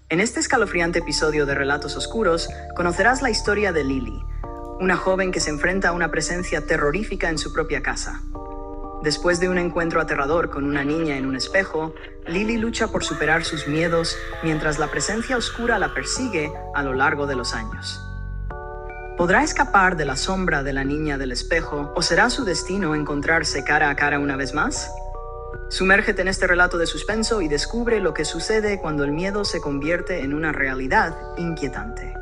En este escalofriante episodio de Relatos Oscuros, conocerás la historia de Lily, una joven que se enfrenta a una presencia terrorífica en su propia casa. Después de un encuentro aterrador con una niña en un espejo, Lily lucha por superar sus miedos mientras la presencia oscura la persigue a lo largo de los años. ¿Podrá escapar de la sombra de la niña del espejo o será su destino encontrarse cara a cara una vez más? Sumérgete en este relato de suspenso y descubre lo que sucede cuando el miedo se convierte en una realidad inquietante.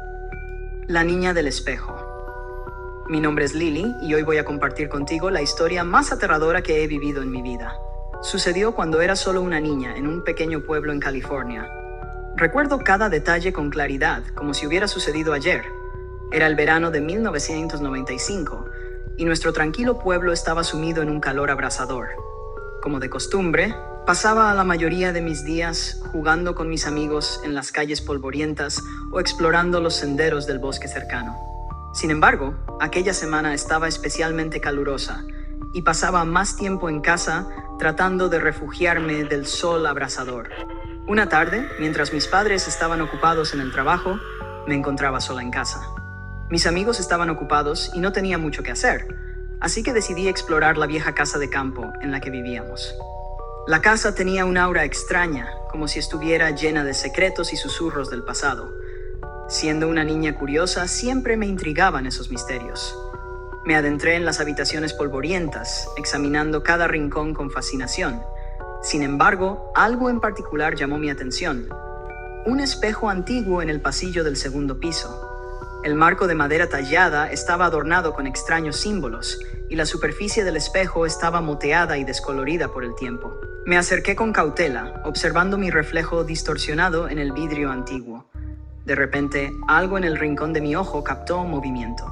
La niña del espejo. Mi nombre es Lily y hoy voy a compartir contigo la historia más aterradora que he vivido en mi vida. Sucedió cuando era solo una niña en un pequeño pueblo en California. Recuerdo cada detalle con claridad, como si hubiera sucedido ayer. Era el verano de 1995 y nuestro tranquilo pueblo estaba sumido en un calor abrasador. Como de costumbre, pasaba la mayoría de mis días jugando con mis amigos en las calles polvorientas o explorando los senderos del bosque cercano. Sin embargo, aquella semana estaba especialmente calurosa y pasaba más tiempo en casa tratando de refugiarme del sol abrasador. Una tarde, mientras mis padres estaban ocupados en el trabajo, me encontraba sola en casa. Mis amigos estaban ocupados y no tenía mucho que hacer, así que decidí explorar la vieja casa de campo en la que vivíamos. La casa tenía un aura extraña, como si estuviera llena de secretos y susurros del pasado. Siendo una niña curiosa, siempre me intrigaban esos misterios. Me adentré en las habitaciones polvorientas, examinando cada rincón con fascinación. Sin embargo, algo en particular llamó mi atención. Un espejo antiguo en el pasillo del segundo piso. El marco de madera tallada estaba adornado con extraños símbolos, y la superficie del espejo estaba moteada y descolorida por el tiempo. Me acerqué con cautela, observando mi reflejo distorsionado en el vidrio antiguo. De repente, algo en el rincón de mi ojo captó movimiento.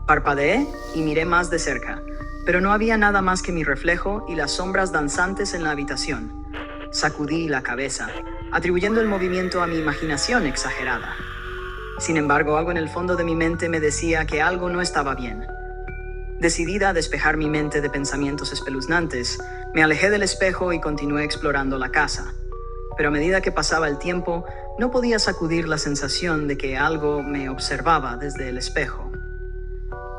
Parpadeé y miré más de cerca, pero no había nada más que mi reflejo y las sombras danzantes en la habitación. Sacudí la cabeza, atribuyendo el movimiento a mi imaginación exagerada. Sin embargo, algo en el fondo de mi mente me decía que algo no estaba bien. Decidida a despejar mi mente de pensamientos espeluznantes, me alejé del espejo y continué explorando la casa. Pero a medida que pasaba el tiempo, no podía sacudir la sensación de que algo me observaba desde el espejo.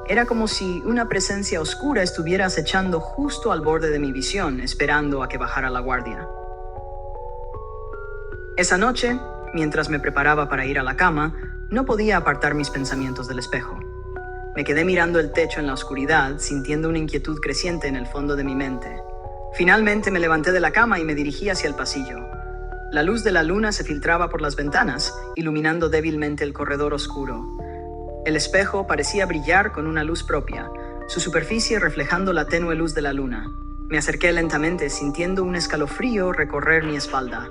Era como si una presencia oscura estuviera acechando justo al borde de mi visión, esperando a que bajara la guardia. Esa noche, mientras me preparaba para ir a la cama, no podía apartar mis pensamientos del espejo. Me quedé mirando el techo en la oscuridad, sintiendo una inquietud creciente en el fondo de mi mente. Finalmente me levanté de la cama y me dirigí hacia el pasillo. La luz de la luna se filtraba por las ventanas, iluminando débilmente el corredor oscuro. El espejo parecía brillar con una luz propia, su superficie reflejando la tenue luz de la luna. Me acerqué lentamente, sintiendo un escalofrío recorrer mi espalda.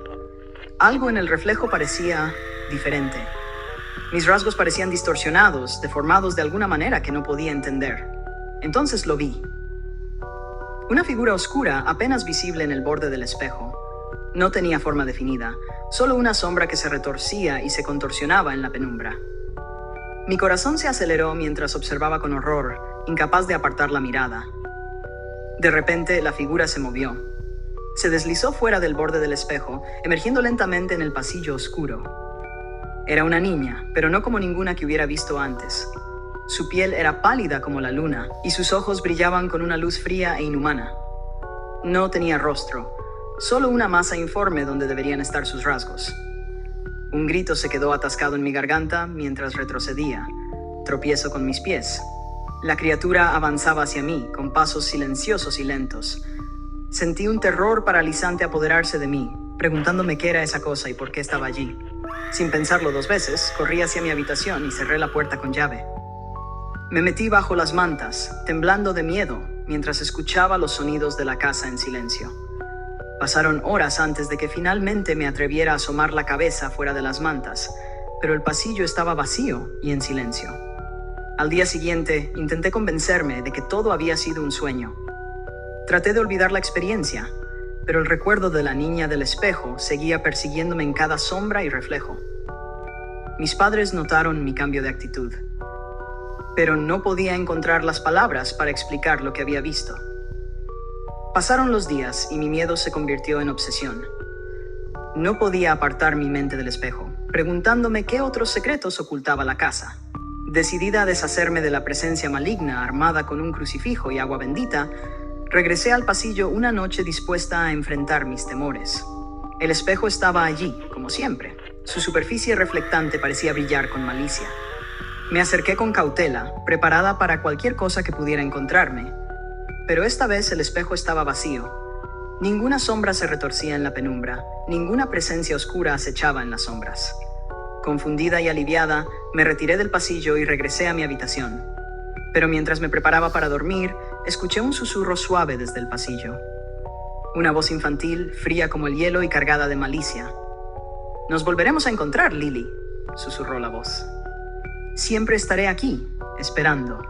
Algo en el reflejo parecía diferente. Mis rasgos parecían distorsionados, deformados de alguna manera que no podía entender. Entonces lo vi. Una figura oscura, apenas visible en el borde del espejo. No tenía forma definida, solo una sombra que se retorcía y se contorsionaba en la penumbra. Mi corazón se aceleró mientras observaba con horror, incapaz de apartar la mirada. De repente, la figura se movió. Se deslizó fuera del borde del espejo, emergiendo lentamente en el pasillo oscuro. Era una niña, pero no como ninguna que hubiera visto antes. Su piel era pálida como la luna, y sus ojos brillaban con una luz fría e inhumana. No tenía rostro, solo una masa informe donde deberían estar sus rasgos. Un grito se quedó atascado en mi garganta mientras retrocedía. Tropiezo con mis pies. La criatura avanzaba hacia mí, con pasos silenciosos y lentos. Sentí un terror paralizante apoderarse de mí, preguntándome qué era esa cosa y por qué estaba allí. Sin pensarlo dos veces, corrí hacia mi habitación y cerré la puerta con llave. Me metí bajo las mantas, temblando de miedo, mientras escuchaba los sonidos de la casa en silencio. Pasaron horas antes de que finalmente me atreviera a asomar la cabeza fuera de las mantas, pero el pasillo estaba vacío y en silencio. Al día siguiente, intenté convencerme de que todo había sido un sueño. Traté de olvidar la experiencia, pero el recuerdo de la niña del espejo seguía persiguiéndome en cada sombra y reflejo. Mis padres notaron mi cambio de actitud, pero no podía encontrar las palabras para explicar lo que había visto. Pasaron los días y mi miedo se convirtió en obsesión. No podía apartar mi mente del espejo, preguntándome qué otros secretos ocultaba la casa. Decidida a deshacerme de la presencia maligna armada con un crucifijo y agua bendita, regresé al pasillo una noche dispuesta a enfrentar mis temores. El espejo estaba allí, como siempre. Su superficie reflectante parecía brillar con malicia. Me acerqué con cautela, preparada para cualquier cosa que pudiera encontrarme. Pero esta vez el espejo estaba vacío. Ninguna sombra se retorcía en la penumbra, ninguna presencia oscura acechaba en las sombras. Confundida y aliviada, me retiré del pasillo y regresé a mi habitación. Pero mientras me preparaba para dormir, escuché un susurro suave desde el pasillo. Una voz infantil, fría como el hielo y cargada de malicia. «Nos volveremos a encontrar, Lily», susurró la voz. «Siempre estaré aquí, esperando».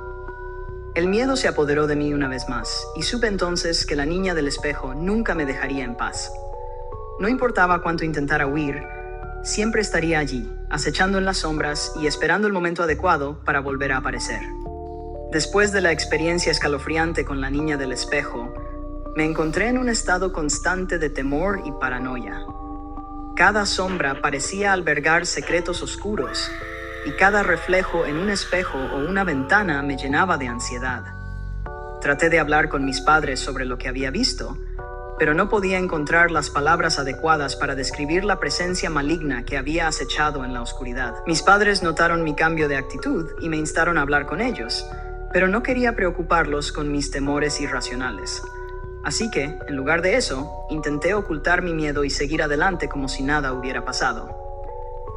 El miedo se apoderó de mí una vez más, y supe entonces que la niña del espejo nunca me dejaría en paz. No importaba cuánto intentara huir, siempre estaría allí, acechando en las sombras y esperando el momento adecuado para volver a aparecer. Después de la experiencia escalofriante con la niña del espejo, me encontré en un estado constante de temor y paranoia. Cada sombra parecía albergar secretos oscuros, y cada reflejo en un espejo o una ventana me llenaba de ansiedad. Traté de hablar con mis padres sobre lo que había visto, pero no podía encontrar las palabras adecuadas para describir la presencia maligna que había acechado en la oscuridad. Mis padres notaron mi cambio de actitud y me instaron a hablar con ellos, pero no quería preocuparlos con mis temores irracionales. Así que, en lugar de eso, intenté ocultar mi miedo y seguir adelante como si nada hubiera pasado.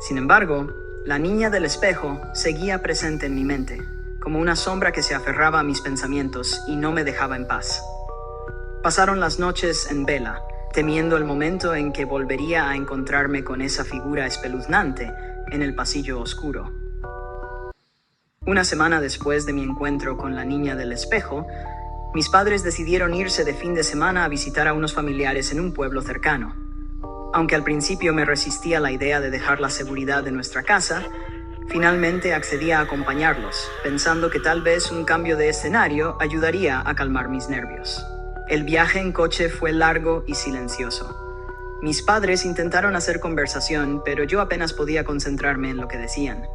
Sin embargo, la niña del espejo seguía presente en mi mente, como una sombra que se aferraba a mis pensamientos y no me dejaba en paz. Pasaron las noches en vela, temiendo el momento en que volvería a encontrarme con esa figura espeluznante en el pasillo oscuro. Una semana después de mi encuentro con la niña del espejo, mis padres decidieron irse de fin de semana a visitar a unos familiares en un pueblo cercano. Aunque al principio me resistía a la idea de dejar la seguridad de nuestra casa, finalmente accedí a acompañarlos, pensando que tal vez un cambio de escenario ayudaría a calmar mis nervios. El viaje en coche fue largo y silencioso. Mis padres intentaron hacer conversación, pero yo apenas podía concentrarme en lo que decían.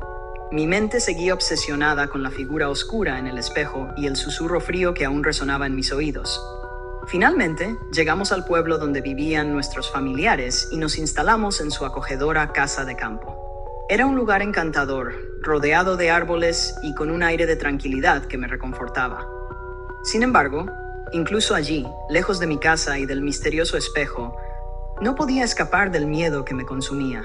Mi mente seguía obsesionada con la figura oscura en el espejo y el susurro frío que aún resonaba en mis oídos. Finalmente, llegamos al pueblo donde vivían nuestros familiares y nos instalamos en su acogedora casa de campo. Era un lugar encantador, rodeado de árboles y con un aire de tranquilidad que me reconfortaba. Sin embargo, incluso allí, lejos de mi casa y del misterioso espejo, no podía escapar del miedo que me consumía.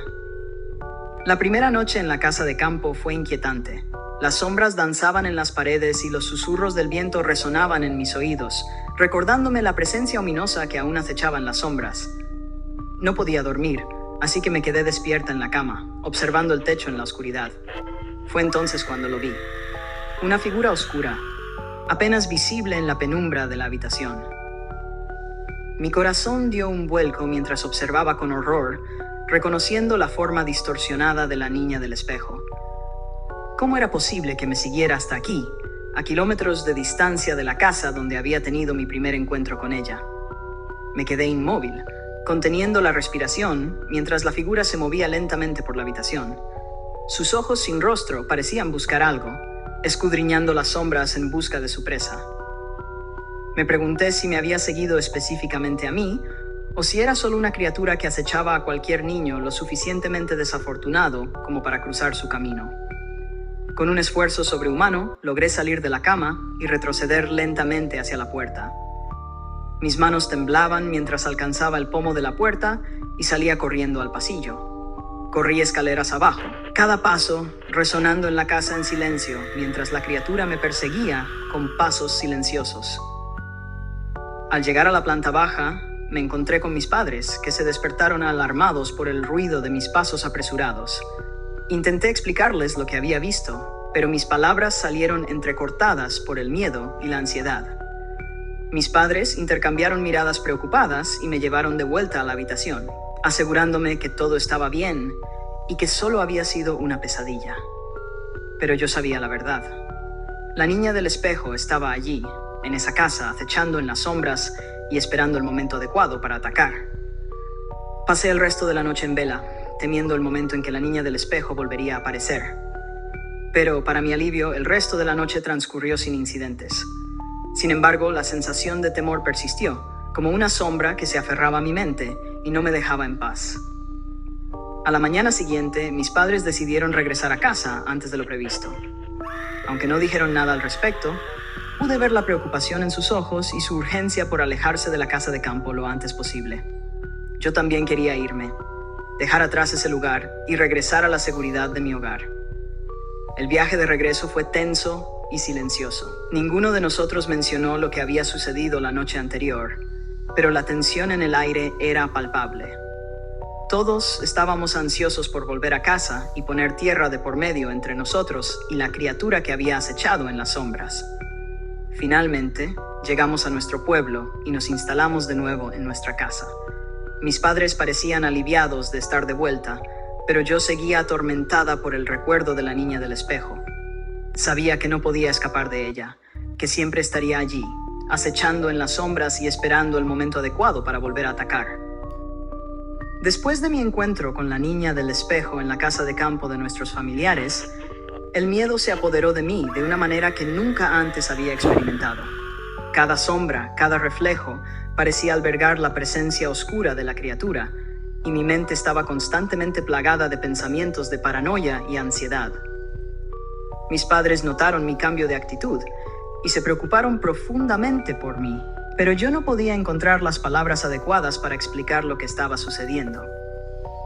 La primera noche en la casa de campo fue inquietante. Las sombras danzaban en las paredes y los susurros del viento resonaban en mis oídos, recordándome la presencia ominosa que aún acechaba en las sombras. No podía dormir, así que me quedé despierta en la cama, observando el techo en la oscuridad. Fue entonces cuando lo vi. Una figura oscura, apenas visible en la penumbra de la habitación. Mi corazón dio un vuelco mientras observaba con horror, reconociendo la forma distorsionada de la niña del espejo. ¿Cómo era posible que me siguiera hasta aquí, a kilómetros de distancia de la casa donde había tenido mi primer encuentro con ella? Me quedé inmóvil, conteniendo la respiración, mientras la figura se movía lentamente por la habitación. Sus ojos sin rostro parecían buscar algo, escudriñando las sombras en busca de su presa. Me pregunté si me había seguido específicamente a mí, o si era solo una criatura que acechaba a cualquier niño lo suficientemente desafortunado como para cruzar su camino. Con un esfuerzo sobrehumano, logré salir de la cama y retroceder lentamente hacia la puerta. Mis manos temblaban mientras alcanzaba el pomo de la puerta y salía corriendo al pasillo. Corrí escaleras abajo, cada paso resonando en la casa en silencio, mientras la criatura me perseguía con pasos silenciosos. Al llegar a la planta baja, me encontré con mis padres, que se despertaron alarmados por el ruido de mis pasos apresurados. Intenté explicarles lo que había visto, pero mis palabras salieron entrecortadas por el miedo y la ansiedad. Mis padres intercambiaron miradas preocupadas y me llevaron de vuelta a la habitación, asegurándome que todo estaba bien y que solo había sido una pesadilla. Pero yo sabía la verdad. La niña del espejo estaba allí, en esa casa, acechando en las sombras y esperando el momento adecuado para atacar. Pasé el resto de la noche en vela, temiendo el momento en que la niña del espejo volvería a aparecer. Pero, para mi alivio, el resto de la noche transcurrió sin incidentes. Sin embargo, la sensación de temor persistió, como una sombra que se aferraba a mi mente y no me dejaba en paz. A la mañana siguiente, mis padres decidieron regresar a casa antes de lo previsto. Aunque no dijeron nada al respecto, pude ver la preocupación en sus ojos y su urgencia por alejarse de la casa de campo lo antes posible. Yo también quería irme, dejar atrás ese lugar y regresar a la seguridad de mi hogar. El viaje de regreso fue tenso y silencioso. Ninguno de nosotros mencionó lo que había sucedido la noche anterior, pero la tensión en el aire era palpable. Todos estábamos ansiosos por volver a casa y poner tierra de por medio entre nosotros y la criatura que había acechado en las sombras. Finalmente, llegamos a nuestro pueblo y nos instalamos de nuevo en nuestra casa. Mis padres parecían aliviados de estar de vuelta, pero yo seguía atormentada por el recuerdo de la niña del espejo. Sabía que no podía escapar de ella, que siempre estaría allí, acechando en las sombras y esperando el momento adecuado para volver a atacar. Después de mi encuentro con la niña del espejo en la casa de campo de nuestros familiares, el miedo se apoderó de mí de una manera que nunca antes había experimentado. Cada sombra, cada reflejo, parecía albergar la presencia oscura de la criatura, y mi mente estaba constantemente plagada de pensamientos de paranoia y ansiedad. Mis padres notaron mi cambio de actitud y se preocuparon profundamente por mí, pero yo no podía encontrar las palabras adecuadas para explicar lo que estaba sucediendo.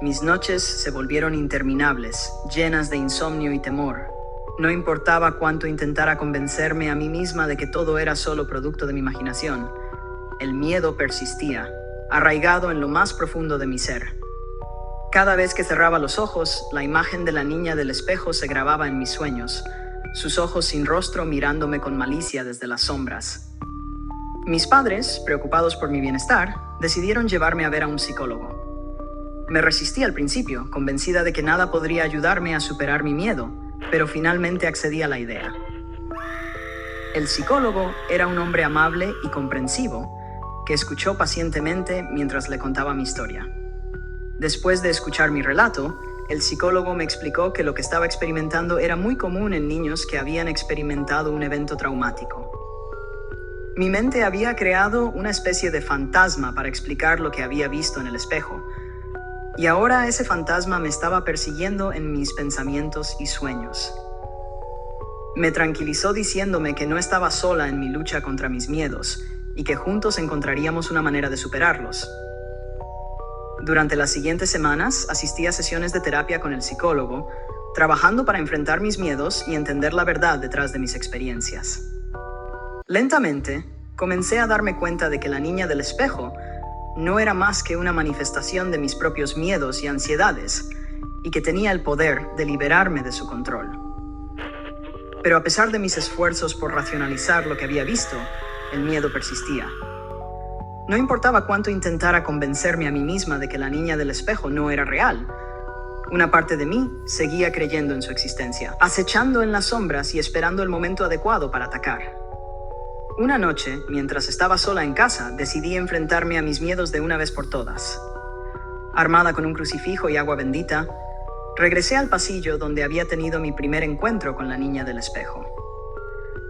Mis noches se volvieron interminables, llenas de insomnio y temor. No importaba cuánto intentara convencerme a mí misma de que todo era solo producto de mi imaginación. El miedo persistía, arraigado en lo más profundo de mi ser. Cada vez que cerraba los ojos, la imagen de la niña del espejo se grababa en mis sueños, sus ojos sin rostro mirándome con malicia desde las sombras. Mis padres, preocupados por mi bienestar, decidieron llevarme a ver a un psicólogo. Me resistí al principio, convencida de que nada podría ayudarme a superar mi miedo, pero finalmente accedí a la idea. El psicólogo era un hombre amable y comprensivo, que escuchó pacientemente mientras le contaba mi historia. Después de escuchar mi relato, el psicólogo me explicó que lo que estaba experimentando era muy común en niños que habían experimentado un evento traumático. Mi mente había creado una especie de fantasma para explicar lo que había visto en el espejo, y ahora ese fantasma me estaba persiguiendo en mis pensamientos y sueños. Me tranquilizó diciéndome que no estaba sola en mi lucha contra mis miedos y que juntos encontraríamos una manera de superarlos. Durante las siguientes semanas asistí a sesiones de terapia con el psicólogo, trabajando para enfrentar mis miedos y entender la verdad detrás de mis experiencias. Lentamente, comencé a darme cuenta de que la niña del espejo no era más que una manifestación de mis propios miedos y ansiedades, y que tenía el poder de liberarme de su control. Pero a pesar de mis esfuerzos por racionalizar lo que había visto, el miedo persistía. No importaba cuánto intentara convencerme a mí misma de que la niña del espejo no era real. Una parte de mí seguía creyendo en su existencia, acechando en las sombras y esperando el momento adecuado para atacar. Una noche, mientras estaba sola en casa, decidí enfrentarme a mis miedos de una vez por todas. Armada con un crucifijo y agua bendita, regresé al pasillo donde había tenido mi primer encuentro con la niña del espejo.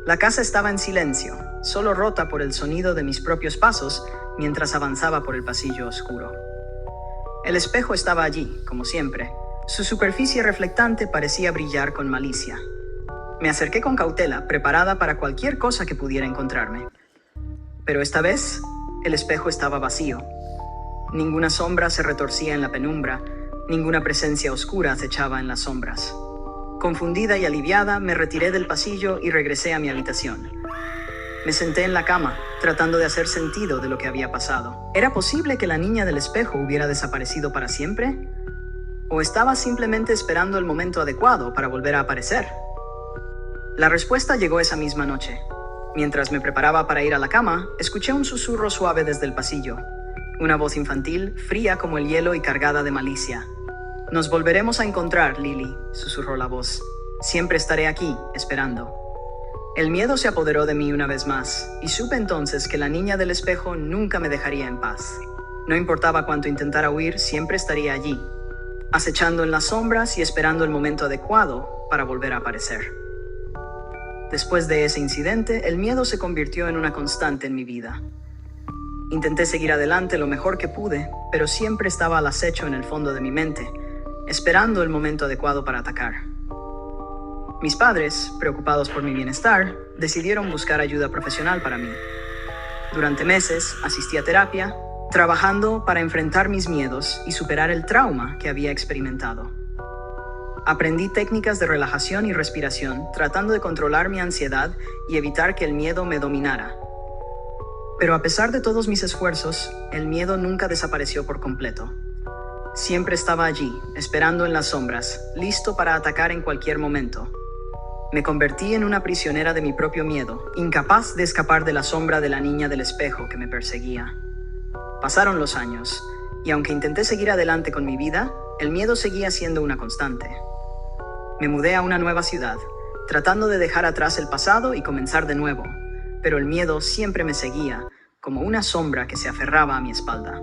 La casa estaba en silencio, solo rota por el sonido de mis propios pasos mientras avanzaba por el pasillo oscuro. El espejo estaba allí, como siempre. Su superficie reflectante parecía brillar con malicia. Me acerqué con cautela, preparada para cualquier cosa que pudiera encontrarme. Pero esta vez, el espejo estaba vacío. Ninguna sombra se retorcía en la penumbra, ninguna presencia oscura acechaba en las sombras. Confundida y aliviada, me retiré del pasillo y regresé a mi habitación. Me senté en la cama, tratando de hacer sentido de lo que había pasado. ¿Era posible que la niña del espejo hubiera desaparecido para siempre? ¿O estaba simplemente esperando el momento adecuado para volver a aparecer? La respuesta llegó esa misma noche. Mientras me preparaba para ir a la cama, escuché un susurro suave desde el pasillo. Una voz infantil, fría como el hielo y cargada de malicia. «Nos volveremos a encontrar, Lily», susurró la voz. «Siempre estaré aquí, esperando». El miedo se apoderó de mí una vez más, y supe entonces que la niña del espejo nunca me dejaría en paz. No importaba cuánto intentara huir, siempre estaría allí, acechando en las sombras y esperando el momento adecuado para volver a aparecer. Después de ese incidente, el miedo se convirtió en una constante en mi vida. Intenté seguir adelante lo mejor que pude, pero siempre estaba al acecho en el fondo de mi mente, esperando el momento adecuado para atacar. Mis padres, preocupados por mi bienestar, decidieron buscar ayuda profesional para mí. Durante meses asistí a terapia, trabajando para enfrentar mis miedos y superar el trauma que había experimentado. Aprendí técnicas de relajación y respiración, tratando de controlar mi ansiedad y evitar que el miedo me dominara. Pero a pesar de todos mis esfuerzos, el miedo nunca desapareció por completo. Siempre estaba allí, esperando en las sombras, listo para atacar en cualquier momento. Me convertí en una prisionera de mi propio miedo, incapaz de escapar de la sombra de la niña del espejo que me perseguía. Pasaron los años, y aunque intenté seguir adelante con mi vida, el miedo seguía siendo una constante. Me mudé a una nueva ciudad, tratando de dejar atrás el pasado y comenzar de nuevo, pero el miedo siempre me seguía, como una sombra que se aferraba a mi espalda.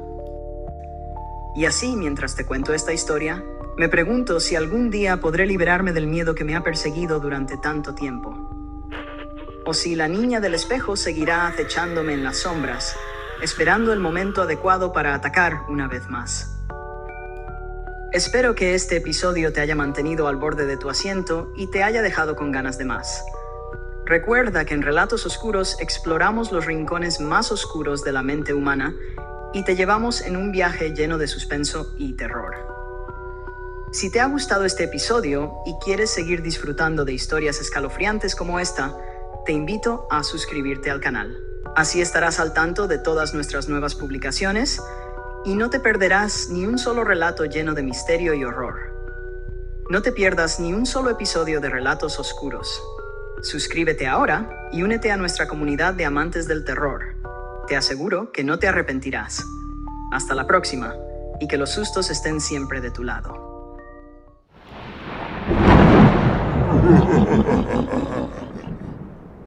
Y así, mientras te cuento esta historia, me pregunto si algún día podré liberarme del miedo que me ha perseguido durante tanto tiempo. O si la niña del espejo seguirá acechándome en las sombras, esperando el momento adecuado para atacar una vez más. Espero que este episodio te haya mantenido al borde de tu asiento y te haya dejado con ganas de más. Recuerda que en Relatos Oscuros exploramos los rincones más oscuros de la mente humana y te llevamos en un viaje lleno de suspenso y terror. Si te ha gustado este episodio y quieres seguir disfrutando de historias escalofriantes como esta, te invito a suscribirte al canal. Así estarás al tanto de todas nuestras nuevas publicaciones y no te perderás ni un solo relato lleno de misterio y horror. No te pierdas ni un solo episodio de Relatos Oscuros. Suscríbete ahora y únete a nuestra comunidad de amantes del terror. Te aseguro que no te arrepentirás. Hasta la próxima, y que los sustos estén siempre de tu lado.